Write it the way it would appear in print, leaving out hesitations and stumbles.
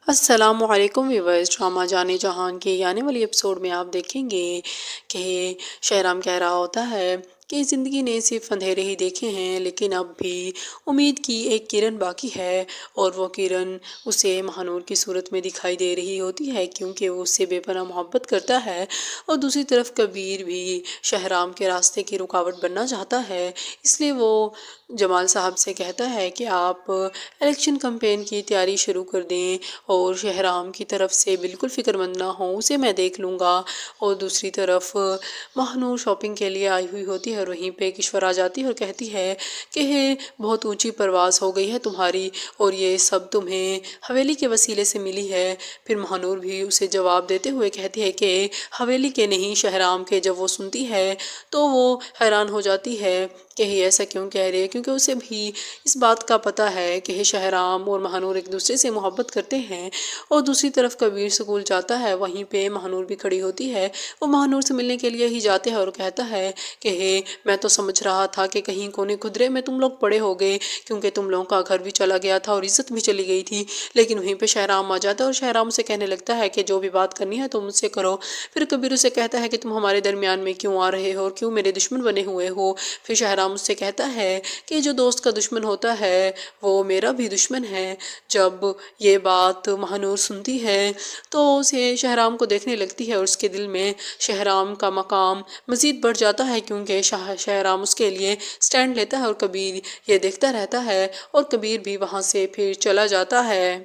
السلام علیکم viewers, drama جانے جہان کے آنے والی ایپیسوڈ میں آپ دیکھیں گے کہ شہرام کہہ رہا ہوتا ہے کہ زندگی نے صرف اندھیرے ہی دیکھے ہیں، لیکن اب بھی امید کی ایک کرن باقی ہے، اور وہ کرن اسے مہانور کی صورت میں دکھائی دے رہی ہوتی ہے کیونکہ وہ اس سے بے پناہ محبت کرتا ہے۔ اور دوسری طرف کبیر بھی شہرام کے راستے کی رکاوٹ بننا چاہتا ہے، اس لیے وہ جمال صاحب سے کہتا ہے کہ آپ الیکشن کمپین کی تیاری شروع کر دیں اور شہرام کی طرف سے بالکل فکر مند نہ ہوں، اسے میں دیکھ لوں گا۔ اور دوسری طرف مہنور شاپنگ کے لیے آئی ہوئی ہوتی ہے اور وہیں پہ کشور آ جاتی ہے اور کہتی ہے کہ بہت اونچی پرواز ہو گئی ہے تمہاری، اور یہ سب تمہیں حویلی کے وسیلے سے ملی ہے۔ پھر مہنور بھی اسے جواب دیتے ہوئے کہتی ہے کہ حویلی کے نہیں، شہرام کے۔ جب وہ سنتی ہے تو وہ حیران ہو جاتی ہے کہ یہ ایسا کیوں کہہ رہے ہیں، کیونکہ اسے بھی اس بات کا پتہ ہے کہ شہرام اور مہنور ایک دوسرے سے محبت کرتے ہیں۔ اور دوسری طرف کبیر سکول جاتا ہے، وہیں پہ مہنور بھی کھڑی ہوتی ہے، وہ مہنور سے ملنے کے لیے ہی جاتے ہیں اور کہتا ہے کہ میں تو سمجھ رہا تھا کہ کہیں کونے خدرے میں تم لوگ پڑے ہو گئے، کیونکہ تم لوگوں کا گھر بھی چلا گیا تھا اور عزت بھی چلی گئی تھی۔ لیکن وہیں پہ شہرام آ جاتا ہے اور شہرام سے کہنے لگتا ہے کہ جو بھی بات کرنی ہے تم مجھ سے کرو۔ پھر کبیر اسے کہتا ہے کہ تم ہمارے درمیان میں کیوں آ رہے ہو اور کیوں میرے دشمن بنے ہوئے ہو۔ پھر شہرام اس سے کہتا ہے کہ جو دوست کا دشمن ہوتا ہے وہ میرا بھی دشمن ہے۔ جب یہ بات مہنور سنتی ہے تو اسے شہرام کو دیکھنے لگتی ہے اور اس کے دل میں شہرام کا مقام مزید بڑھ جاتا ہے، کیونکہ شہرام اس کے لیے سٹینڈ لیتا ہے اور کبیر یہ دیکھتا رہتا ہے اور کبیر بھی وہاں سے پھر چلا جاتا ہے۔